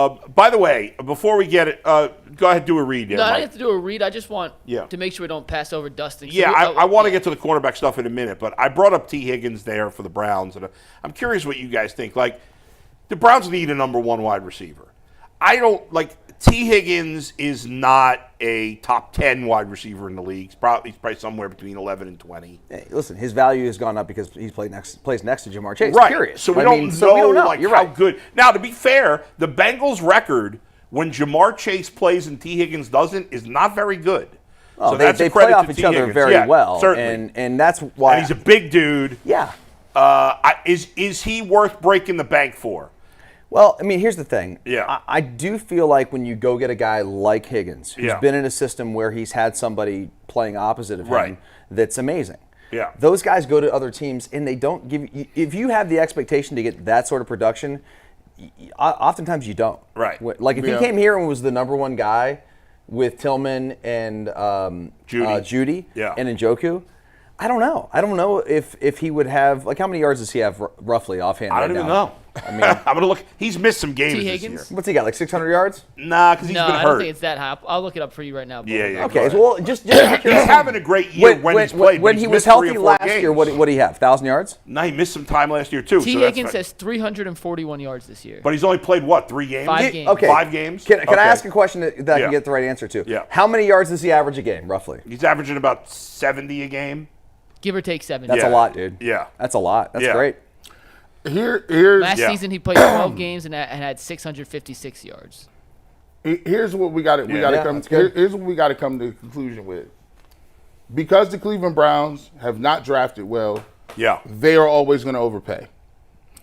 By the way, before we get it, go ahead, do a read. No, I don't have to do a read. I just want to make sure we don't pass over Dustin. Yeah, I want to get to the cornerback stuff in a minute, but I brought up T. Higgins there for the Browns, and I'm curious what you guys think. Like, the Browns need a number one wide receiver. I don't like. T. Higgins is not a top 10 wide receiver in the league. He's probably somewhere between 11 and 20. Hey, listen, his value has gone up because he plays next to Jamar Chase. Right. Period. So we don't know how good. Now, to be fair, the Bengals' record when Jamar Chase plays and T. Higgins doesn't is not very good. Well, so they play off each other very well. Certainly. And that's why. And he's a big dude. Yeah. Is he worth breaking the bank for? Well, I mean, here's the thing. Yeah. I do feel like when you go get a guy like Higgins, who's been in a system where he's had somebody playing opposite of him that's amazing. Yeah. Those guys go to other teams and they don't give you – if you have the expectation to get that sort of production, oftentimes you don't. Right. Like if he came here and was the number one guy with Tillman and Judy and Njoku, I don't know. I don't know if he would have – like how many yards does he have roughly offhand I don't even know. I mean, I'm going to look. He's missed some games this year. What's he got, like 600 yards? Nah, because he's been hurt. I don't think it's that high. I'll look it up for you right now. Yeah. Okay, well, just he's having a great year when he's played. When he was healthy last year, what did he have, 1,000 yards? No, he missed some time last year, too. T. Higgins has 341 yards this year. But he's only played, what, 3 games? 5 games. Okay. 5 games? Can I ask a question that I can get the right answer to? Yeah. How many yards does he average a game, roughly? He's averaging about 70 a game. Give or take 70. That's a lot, dude. Yeah. That's a lot. That's great. Last season he played 12 games and had 656 yards. Here's what we got to come. Here's what we got to come to a conclusion with. Because the Cleveland Browns have not drafted well, they are always going to overpay.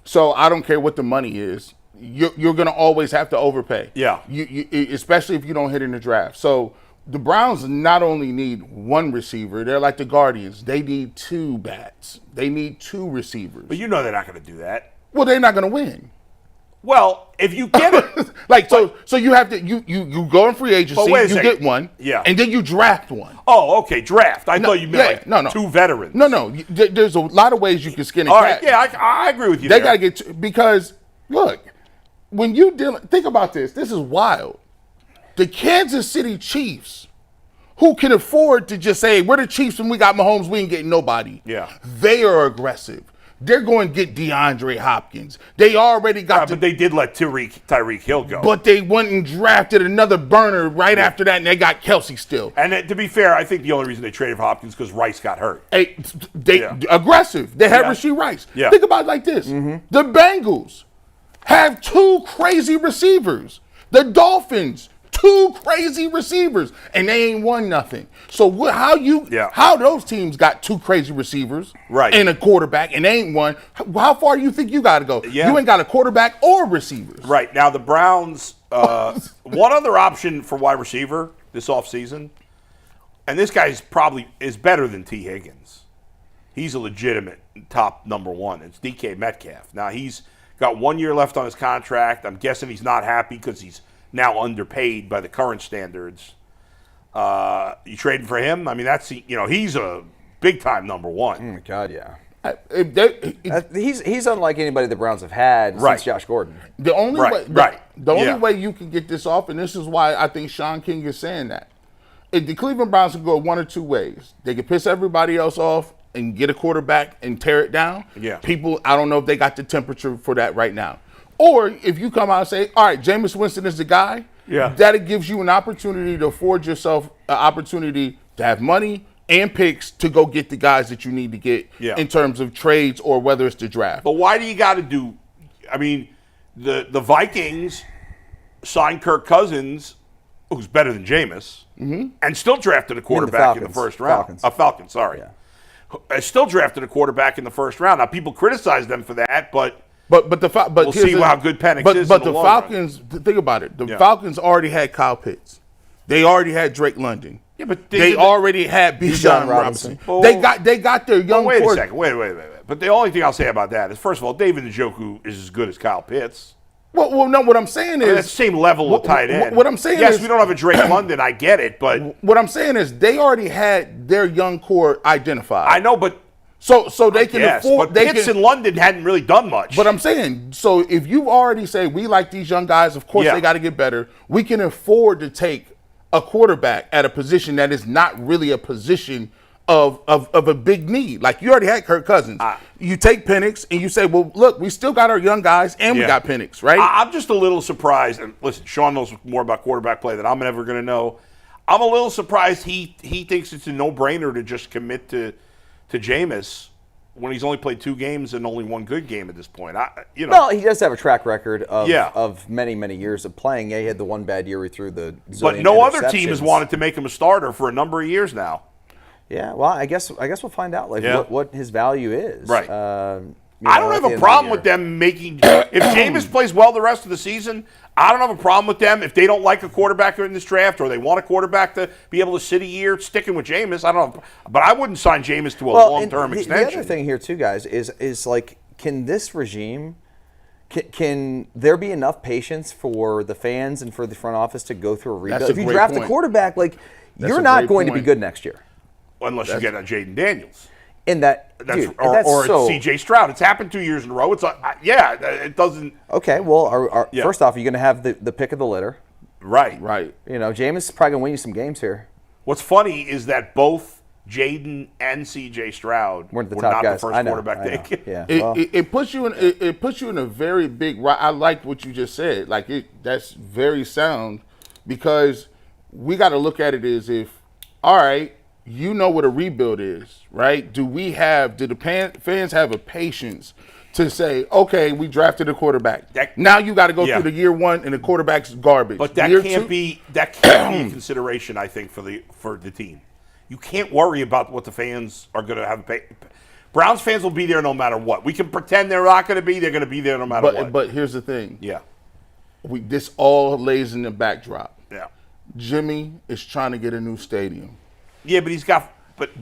So I don't care what the money is. You're going to always have to overpay. Yeah. You especially if you don't hit in the draft. So the Browns not only need one receiver, they're like the Guardians. They need 2 bats. They need 2 receivers. But you know they're not going to do that. Well, they're not going to win. Well, if you get it. So you have to you go in free agency, you get one, and then you draft one. Oh, okay, draft. I thought you meant 2 veterans. No. There's a lot of ways you can skin a cat. All right, yeah, I agree with you. They got to get because look, when you think about this. This is wild. The Kansas City Chiefs, who can afford to just say, we're the Chiefs and we got Mahomes, we ain't getting nobody. Yeah. They are aggressive. They're going to get DeAndre Hopkins. They already got but they did let Tyreek Hill go. But they went and drafted another burner right after that, and they got Kelsey still. And to be fair, I think the only reason they traded for Hopkins because Rice got hurt. Aggressive. They had Rashee Rice. Yeah. Think about it like this. The Bengals have 2 crazy receivers. The Dolphins, 2 crazy receivers, and they ain't won nothing. So how those teams got 2 crazy receivers and a quarterback and they ain't won? How far do you think you got to go? Yeah. You ain't got a quarterback or receivers. Right. Now the Browns, one other option for wide receiver this offseason, and this guy is better than T. Higgins. He's a legitimate top number 1. It's DK Metcalf. Now he's got 1 year left on his contract. I'm guessing he's not happy because he's now underpaid by the current standards. You trading for him? I mean, he's a big time number 1. Oh my God, yeah. He's unlike anybody the Browns have had since Josh Gordon. The only way you can get this off, and this is why I think Sean King is saying that, if the Cleveland Browns can go 1 or 2 ways. They can piss everybody else off and get a quarterback and tear it down. Yeah. People, I don't know if they got the temperature for that right now. Or if you come out and say, all right, Jameis Winston is the guy, that gives you an opportunity to afford yourself an opportunity to have money and picks to go get the guys that you need to get in terms of trades or whether it's the draft. But why do you got to do – I mean, the Vikings signed Kirk Cousins, who's better than Jameis, and still drafted a quarterback in the first round. Falcons, sorry. Yeah. Still drafted a quarterback in the first round. Now, people criticize them for that, but we'll see how good Penix is. But the Falcons, think about it. The Falcons already had Kyle Pitts. They already had Drake London. Yeah, but they already had Bijan Robinson. They got their young. Wait a second. Wait. But the only thing I'll say about that is, first of all, David Njoku is as good as Kyle Pitts. Well, no. What I'm saying is that's the same level of tight end. What I'm saying is, we don't have a Drake London. I get it, but what I'm saying is they already had their young core identified. I know, but So they can afford. But Pitts in London hadn't really done much. But I'm saying, so if you already say we like these young guys, of course they got to get better. We can afford to take a quarterback at a position that is not really a position of a big need. Like you already had Kirk Cousins. You take Penix and you say, well, look, we still got our young guys and we got Penix, right? I'm just a little surprised. And listen, Sean knows more about quarterback play than I'm ever going to know. I'm a little surprised he thinks it's a no-brainer to just commit to Jameis when he's only played 2 games and only 1 good game at this point. Well, he does have a track record of many, many years of playing. Yeah, he had the one bad year he threw the zillion But no other team has wanted to make him a starter for a number of years now. Yeah, well, I guess we'll find out what his value is. Right. I don't have a problem with them making – if Jameis plays well the rest of the season, I don't have a problem with them. If they don't like a quarterback in this draft or they want a quarterback to be able to sit a year sticking with Jameis, I don't know. But I wouldn't sign Jameis to a long-term extension. The other thing here, too, guys, is like, can this regime – Can there be enough patience for the fans and for the front office to go through a rebuild? If you draft a quarterback, you're not going to be good next year. Unless you get a Jaden Daniels. And or C.J. Stroud. It's happened 2 years in a row. It's it doesn't. Okay, well, first off, you're going to have the pick of the litter. Right. Jameis is probably going to win you some games here. What's funny is that both Jaden and C.J. Stroud were not guys. the first quarterback they Yeah, it puts you in a very big. I like what you just said. That's very sound because we got to look at it as if, all right. You know what a rebuild is, right? Do the fans have a patience to say, okay, we drafted a quarterback. Now you got to go through the year 1 and the quarterback's garbage. But that can't be a consideration, I think, for the team. You can't worry about what the fans are going to have. Browns fans will be there no matter what. We can pretend they're not going to be. They're going to be there no matter what. But here's the thing. Yeah. This all lays in the backdrop. Yeah. Jimmy is trying to get a new stadium. Yeah, but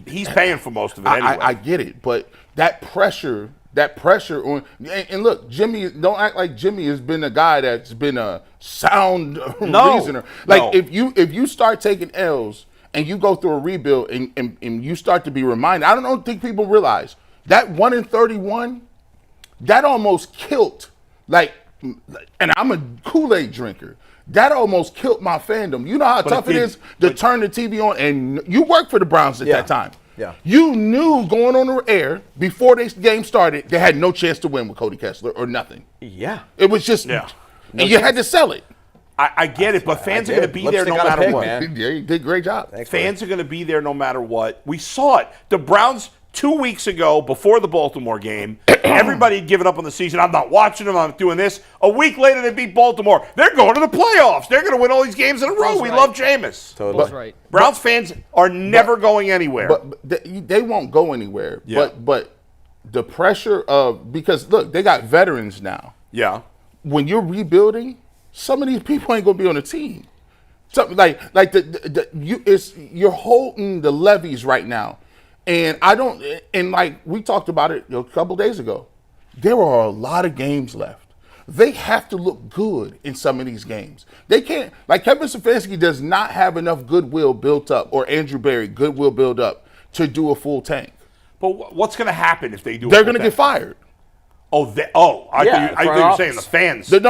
he's paying for most of it anyway. I get it, but that pressure on and look, Jimmy, don't act like Jimmy has been a guy that's been a sound reasoner. If you start taking L's and you go through a rebuild and you start to be reminded, I don't think people realize that 1-31, that almost killed and I'm a Kool-Aid drinker. That almost killed my fandom. You know how tough it is to turn the TV on, and you worked for the Browns at that time. Yeah. You knew going on the air before this game started, they had no chance to win with Cody Kessler or nothing. Yeah. It was just, and you had to sell it. I get it, but fans are going to be there no matter what. Yeah, you did a great job. Fans are going to be there no matter what. We saw it. The Browns 2 weeks ago, before the Baltimore game, everybody had given up on the season. I'm not watching them. I'm not doing this. A week later, they beat Baltimore. They're going to the playoffs. They're going to win all these games in a row. We love Jameis. Totally. That's right. Browns fans are never going anywhere. But they won't go anywhere. Yeah. But the pressure of, because, look, they got veterans now. Yeah. When you're rebuilding, some of these people ain't going to be on the team. Something you're holding the levies right now. And we talked about it a couple days ago. There are a lot of games left. They have to look good in some of these games. They can't, Kevin Stefanski does not have enough goodwill built up, or Andrew Berry goodwill built up to do a full tank. But what's going to happen if they do? They're going to get fired. I thought you were saying the fans. The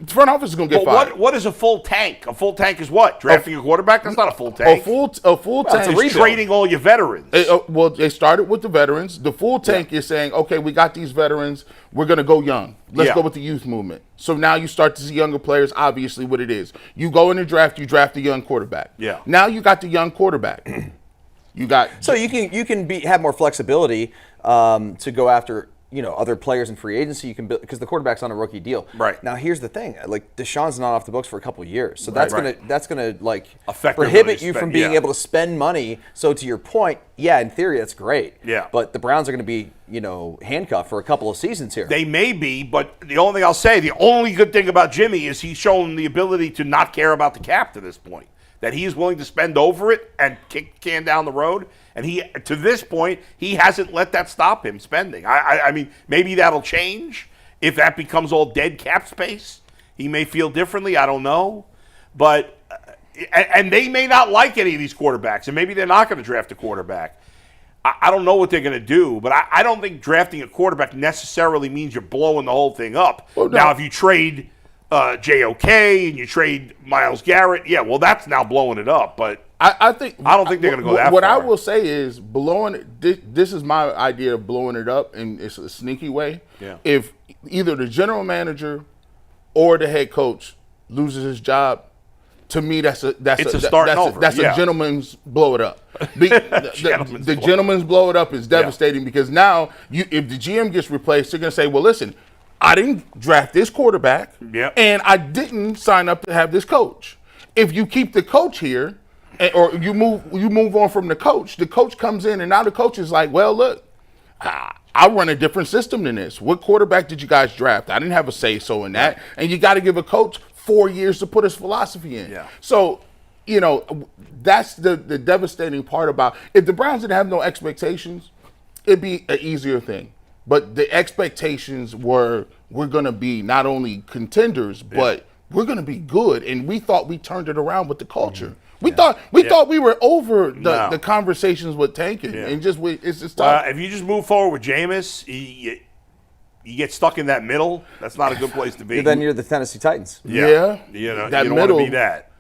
front office is going to get fired. What is a full tank? A full tank is what? Drafting a quarterback? That's not a full tank. A full tank is trading all your veterans. They started with the veterans. The full tank is saying, okay, we got these veterans. We're going to go young. Let's go with the youth movement. So now you start to see younger players, obviously what it is. You go in the draft, you draft a young quarterback. Yeah. Now you got the young quarterback. So you can have more flexibility to go after other players in free agency. You can build, because the quarterback's on a rookie deal. Right. Now here's the thing: Deshaun's not off the books for a couple of years, so that's gonna affect prohibit you from being able to spend money. So to your point, in theory that's great. Yeah. But the Browns are going to be handcuffed for a couple of seasons here. They may be, but the only thing I'll say, the only good thing about Jimmy is he's shown the ability to not care about the cap to this point. That he is willing to spend over it and kick the can down the road. And to this point, he hasn't let that stop him spending. I mean, maybe that'll change. If that becomes all dead cap space, he may feel differently. I don't know. But, and they may not like any of these quarterbacks, and maybe they're not going to draft a quarterback. I don't know what they're going to do, but I don't think drafting a quarterback necessarily means you're blowing the whole thing up. Well, no. Now, if you trade JOK and you trade Myles Garrett, yeah, well, that's now blowing it up. But I don't think they're going to go that far. What I will say is this is my idea of blowing it up, and it's a sneaky way. Yeah. If either the general manager or the head coach loses his job, to me, that's a gentleman's blow it up. The gentleman's blow it up is devastating because now, if the GM gets replaced, they're going to say, well, listen, I didn't draft this quarterback, and I didn't sign up to have this coach. If you keep the coach here, or you move on from the coach comes in, and now the coach is like, well, look, I run a different system than this. What quarterback did you guys draft? I didn't have a say-so in that. And you got to give a coach 4 years to put his philosophy in. Yeah. So, that's the devastating part about if the Browns didn't have no expectations, it'd be an easier thing. But the expectations we're going to be not only contenders, but we're going to be good. And we thought we turned it around with the culture. We thought we were over the conversations with tanking, and it's just tough. If you just move forward with Jameis, you get stuck in that middle. That's not a good place to be. Then you're the Tennessee Titans. Yeah. You don't want to be that.